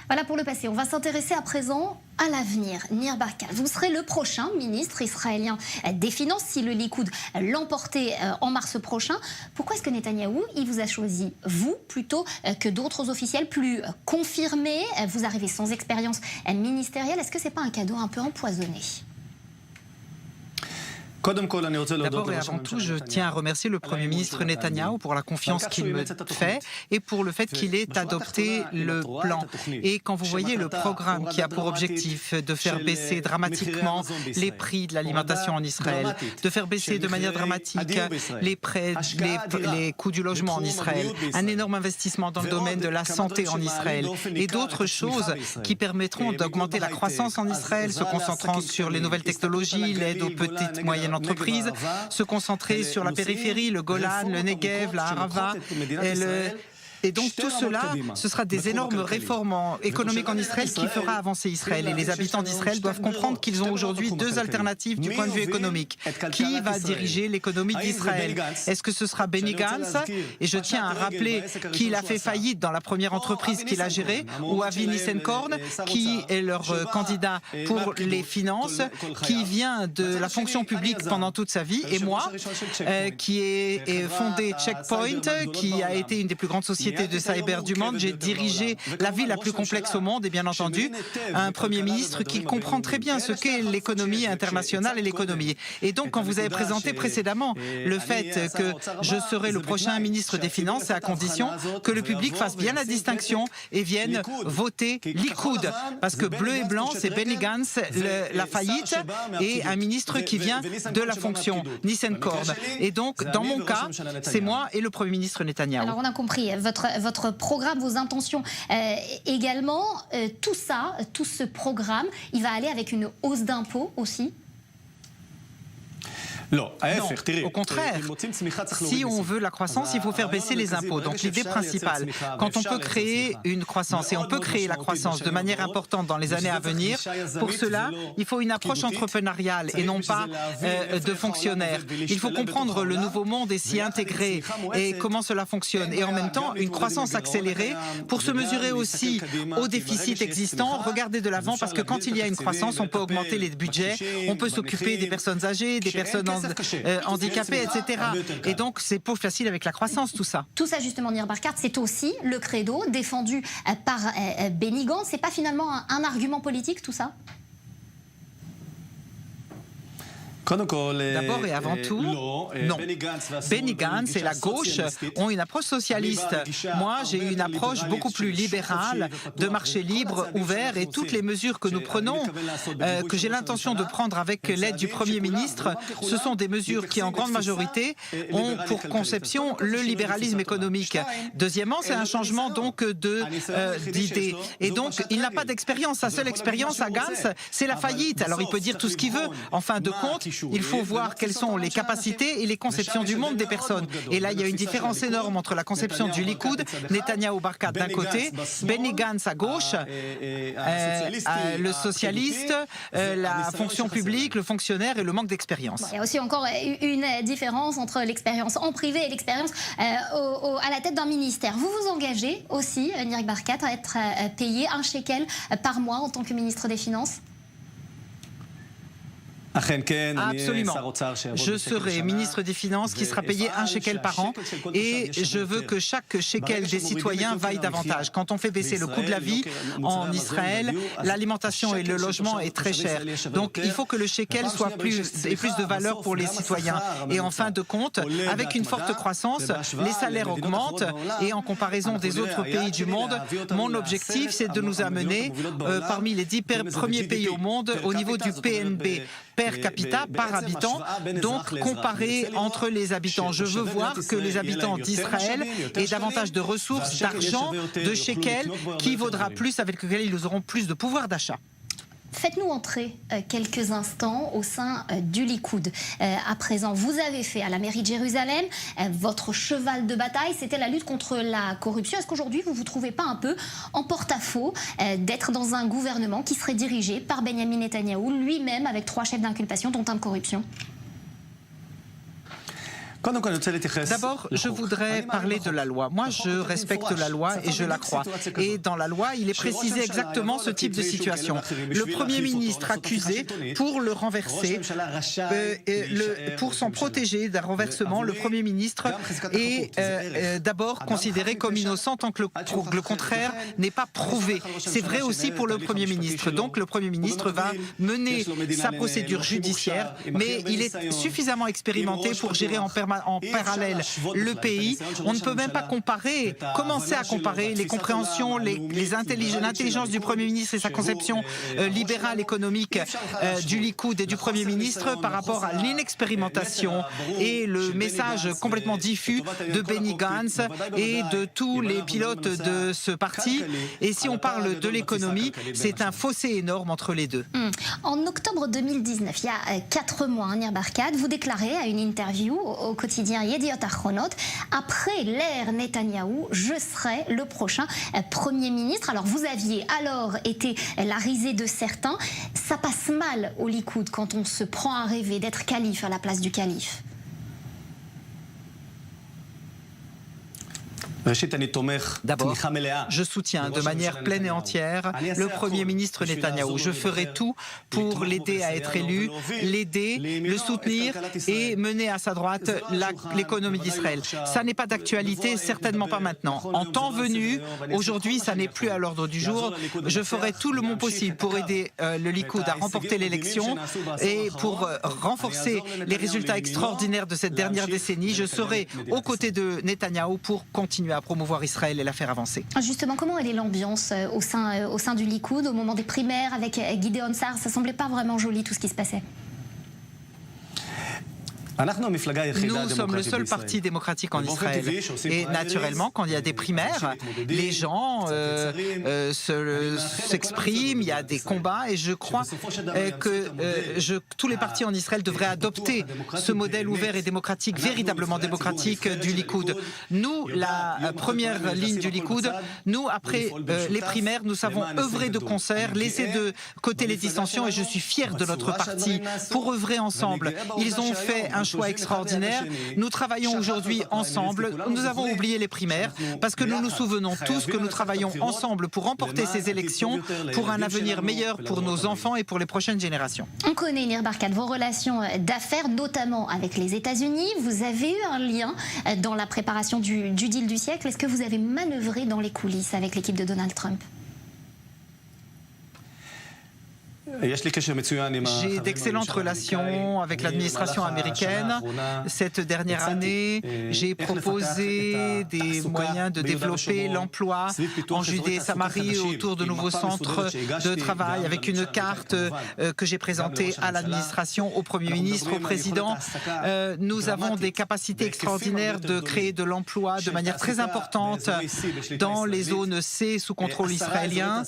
Voilà pour le passé. On va s'intéresser à présent à l'avenir. Nir Barkat, vous serez le prochain ministre israélien des Finances si le Likoud l'emportait en mars prochain. Pourquoi est-ce que Netanyahou il vous a choisi, vous, plutôt que d'autres officiels plus confirmés? Vous arrivez sans expérience ministérielle. Est-ce que c'est pas un cadeau un peu empoisonné? D'abord et avant tout, je tiens à remercier le Premier ministre Netanyahou pour la confiance qu'il me fait et pour le fait qu'il ait adopté le plan. Et quand vous voyez le programme qui a pour objectif de faire baisser dramatiquement les prix de l'alimentation en Israël, de faire baisser de manière dramatique les coûts du logement en Israël, un énorme investissement dans le domaine de la santé en Israël et d'autres choses qui permettront d'augmenter la croissance en Israël, se concentrant sur les nouvelles technologies, l'aide aux petites moyennes entreprises, se concentrer sur la périphérie, le Golan, le Negev, la Harava, et donc tout cela, ce sera des énormes réformes économiques en Israël qui fera avancer Israël. Et les habitants d'Israël doivent comprendre qu'ils ont aujourd'hui deux alternatives du point de vue économique. Qui va diriger l'économie d'Israël? Est-ce que ce sera Benny Gantz? Et je tiens à rappeler qu'il a fait faillite dans la première entreprise qu'il a gérée, ou Avi Nissenkorn, qui est leur candidat pour les finances, qui vient de la fonction publique pendant toute sa vie, et moi, qui ai fondé Checkpoint, qui a été une des plus grandes sociétés de cyber du monde. J'ai dirigé la ville la plus complexe au monde et bien entendu un Premier ministre qui comprend très bien ce qu'est l'économie internationale et l'économie. Et donc quand vous avez présenté précédemment le fait que je serai le prochain ministre des Finances, c'est à condition que le public fasse bien la distinction et vienne voter Likoud. Parce que bleu et blanc, c'est Benny Gantz, la faillite, et un ministre qui vient de la fonction, Nissenkorn. Et donc dans mon cas, c'est moi et le Premier ministre Netanyahou. Alors on a compris votre programme, vos intentions également. Tout ça, tout ce programme, il va aller avec une hausse d'impôts aussi? Non, au contraire, si on veut la croissance, il faut faire baisser les impôts. Donc l'idée principale, quand on peut créer une croissance, et on peut créer la croissance de manière importante dans les années à venir, pour cela, il faut une approche entrepreneuriale et non pas de fonctionnaires. Il faut comprendre le nouveau monde et s'y intégrer et comment cela fonctionne. Et en même temps, une croissance accélérée pour se mesurer aussi au déficit existant, regarder de l'avant, parce que quand il y a une croissance, on peut augmenter les budgets, on peut s'occuper des personnes âgées, des personnes handicapés, etc. Et donc, c'est pas facile avec la croissance, tout ça. Tout ça, justement, Nir Barkat, c'est aussi le credo défendu par Benny Gantz. C'est pas finalement un argument politique, tout ça? D'abord et avant tout, non. Benny Gantz et la gauche ont une approche socialiste. Moi, j'ai une approche beaucoup plus libérale, de marché libre, ouvert, et toutes les mesures que nous prenons, que j'ai l'intention de prendre avec l'aide du Premier ministre, ce sont des mesures qui, en grande majorité, ont pour conception le libéralisme économique. Deuxièmement, c'est un changement donc d'idées. Et donc, il n'a pas d'expérience. Sa seule expérience à Gantz, c'est la faillite. Alors, il peut dire tout ce qu'il veut. En fin de compte, il faut voir quelles sont les capacités et les conceptions du monde des personnes. Et là, il y a une différence énorme entre la conception du Likoud, Netanyahou Barkat d'un côté, Benny Gantz à gauche, le socialiste, la fonction publique, le fonctionnaire et le manque d'expérience. Il y a aussi encore une différence entre l'expérience en privé et l'expérience à la tête d'un ministère. Vous vous engagez aussi, Nir Barkat, à être payé 1 shekel par mois en tant que ministre des Finances? Absolument. Je serai ministre des Finances qui sera payé 1 shekel par an et je veux que chaque shekel des citoyens vaille davantage. Quand on fait baisser le coût de la vie en Israël, l'alimentation et le logement est très cher. Donc il faut que le shekel soit ait plus de valeur pour les citoyens. Et en fin de compte, avec une forte croissance, les salaires augmentent et en comparaison des autres pays du monde, mon objectif c'est de nous amener parmi les 10 premiers pays au monde au niveau du PNB. Per capita, par habitant, donc comparé entre les habitants. Je veux voir que les habitants d'Israël aient davantage de ressources, d'argent, de shekels, qui vaudra plus, avec lequel ils auront plus de pouvoir d'achat. Faites-nous entrer quelques instants au sein du Likoud. À présent, vous avez fait à la mairie de Jérusalem votre cheval de bataille, c'était la lutte contre la corruption. Est-ce qu'aujourd'hui, vous ne vous trouvez pas un peu en porte-à-faux d'être dans un gouvernement qui serait dirigé par Benjamin Netanyahou, lui-même avec 3 chefs d'inculpation, dont un de corruption? D'abord, je voudrais parler de la loi. Moi, je respecte la loi et je la crois. Et dans la loi, il est précisé exactement ce type de situation. Le Premier ministre accusé, pour le renverser, pour s'en protéger d'un renversement, le Premier ministre est d'abord considéré comme innocent tant que le contraire n'est pas prouvé. C'est vrai aussi pour le Premier ministre. Donc, le Premier ministre va mener sa procédure judiciaire, mais il est suffisamment expérimenté pour gérer en parallèle le pays. On ne peut même pas commencer à comparer les compréhensions, l'intelligence du Premier ministre et sa conception libérale économique du Likoud et du Premier ministre par rapport à l'inexpérimentation et le message complètement diffus de Benny Gantz et de tous les pilotes de ce parti. Et si on parle de l'économie, c'est un fossé énorme entre les deux. En octobre 2019, il y a 4 mois, Nir Barkat, vous déclarez à une interview au quotidien Yediot Ahronot, après l'ère Netanyahou, je serai le prochain Premier ministre. Alors vous aviez alors été la risée de certains. Ça passe mal au Likoud quand on se prend à rêver d'être calife à la place du calife. D'abord, je soutiens de manière pleine et entière le Premier ministre Netanyahou. Je ferai tout pour l'aider à être élu, l'aider, le soutenir et mener à sa droite l'économie d'Israël. Ça n'est pas d'actualité, certainement pas maintenant. En temps venu, aujourd'hui, ça n'est plus à l'ordre du jour. Je ferai tout le monde possible pour aider le Likoud à remporter l'élection et pour renforcer les résultats extraordinaires de cette dernière décennie. Je serai aux côtés de Netanyahou pour continuer à promouvoir Israël et la faire avancer. Justement, comment est l'ambiance au sein du Likoud au moment des primaires avec Gideon Sa'ar? Ça semblait pas vraiment joli tout ce qui se passait. Nous sommes le seul parti démocratique en Israël. Et naturellement, quand il y a des primaires, les gens s'expriment, il y a des combats et je crois que tous les partis en Israël devraient adopter ce modèle ouvert et démocratique, véritablement démocratique du Likoud. Nous, la première ligne du Likoud, nous, après les primaires, nous savons œuvrer de concert, laisser de côté les dissensions et je suis fier de notre parti pour œuvrer ensemble. Ils ont fait un choix extraordinaire. Nous travaillons aujourd'hui ensemble. Nous avons oublié les primaires parce que nous nous souvenons tous que nous travaillons ensemble pour remporter ces élections pour un avenir meilleur pour nos enfants et pour les prochaines générations. On connaît, Nir Barkat, vos relations d'affaires, notamment avec les États-Unis. Vous avez eu un lien dans la préparation du deal du siècle. Est-ce que vous avez manœuvré dans les coulisses avec l'équipe de Donald Trump? J'ai d'excellentes relations avec l'administration américaine. Cette dernière année, j'ai proposé des moyens de développer l'emploi en Judée et Samarie autour de nouveaux centres de travail avec une carte que j'ai présentée à l'administration, au Premier ministre, au Président. Nous avons des capacités extraordinaires de créer de l'emploi de manière très importante dans les zones C sous contrôle israélien,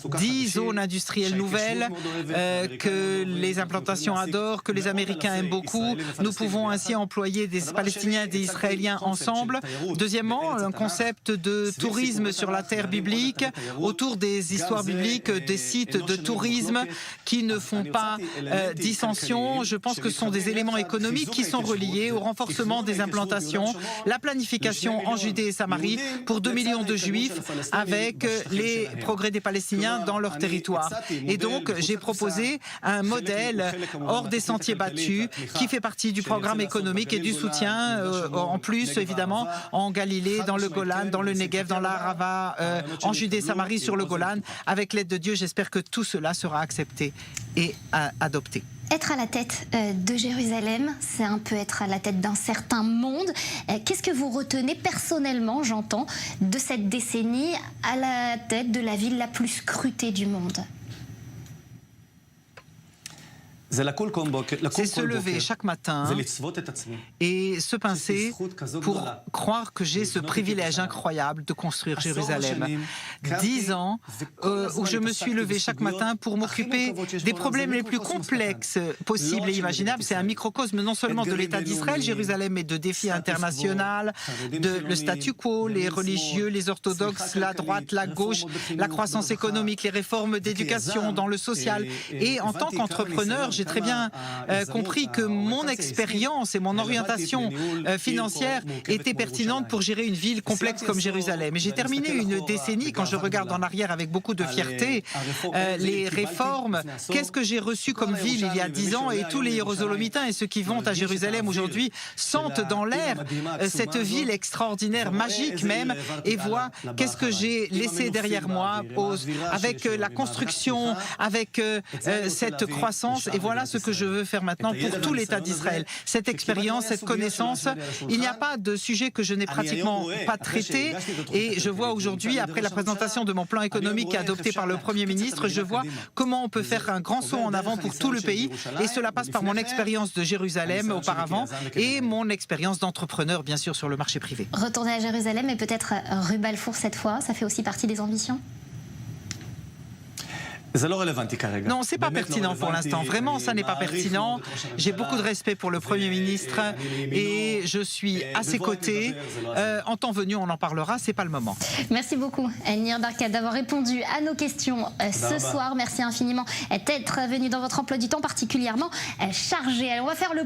10 zones industrielles nouvelles que les implantations adorent, que les Américains aiment beaucoup. Nous pouvons ainsi employer des Palestiniens et des Israéliens ensemble. Deuxièmement, un concept de tourisme sur la terre biblique, autour des histoires bibliques, des sites de tourisme qui ne font pas dissension. Je pense que ce sont des éléments économiques qui sont reliés au renforcement des implantations, la planification en Judée et Samarie pour 2 millions de Juifs avec les progrès des Palestiniens dans leur territoire. Et donc, j'ai proposé un modèle hors des sentiers battus qui fait partie du programme économique et du soutien, en plus évidemment en Galilée, dans le Golan, dans le Negev, dans l'Arava, en Judée, Samarie, sur le Golan. Avec l'aide de Dieu, j'espère que tout cela sera accepté et adopté. Être à la tête de Jérusalem, c'est un peu être à la tête d'un certain monde. Qu'est-ce que vous retenez personnellement, j'entends, de cette décennie à la tête de la ville la plus scrutée du monde ? C'est se lever chaque matin et se pincer pour croire que j'ai ce privilège incroyable de construire Jérusalem. 10 ans où je me suis levé chaque matin pour m'occuper des problèmes les plus complexes possibles et imaginables. C'est un microcosme non seulement de l'État d'Israël, Jérusalem, mais de défis internationaux, le statu quo, les religieux, les orthodoxes, la droite, la gauche, la croissance économique, les réformes d'éducation dans le social. Et en tant qu'entrepreneur, j'ai très bien compris que mon expérience et mon orientation financière étaient pertinentes pour gérer une ville complexe comme Jérusalem. Et j'ai terminé une décennie, quand je regarde en arrière avec beaucoup de fierté, les réformes. Qu'est-ce que j'ai reçu comme ville il y a 10 ans, et tous les Jérusalemiens et ceux qui vont à Jérusalem aujourd'hui sentent dans l'air cette ville extraordinaire, magique même, et voient qu'est-ce que j'ai laissé derrière moi avec la construction, avec cette croissance, et voilà ce que je veux faire maintenant pour tout l'État d'Israël. Cette expérience, cette connaissance, il n'y a pas de sujet que je n'ai pratiquement pas traité, et je vois aujourd'hui, après la présentation de mon plan économique adopté par le Premier ministre, je vois comment on peut faire un grand saut en avant pour tout le pays, et cela passe par mon expérience de Jérusalem auparavant et mon expérience d'entrepreneur, bien sûr, sur le marché privé. Retourner à Jérusalem et peut-être rue Balfour cette fois, ça fait aussi partie des ambitions? Non, c'est pas pertinent pour l'instant. Vraiment, ça n'est pas pertinent. J'ai beaucoup de respect pour le Premier ministre et je suis à ses côtés. En temps venu, on en parlera. C'est pas le moment. Merci beaucoup, Nir Barkat, d'avoir répondu à nos questions ce soir. Merci infiniment d'être venu dans votre emploi du temps particulièrement chargé. Alors, on va faire le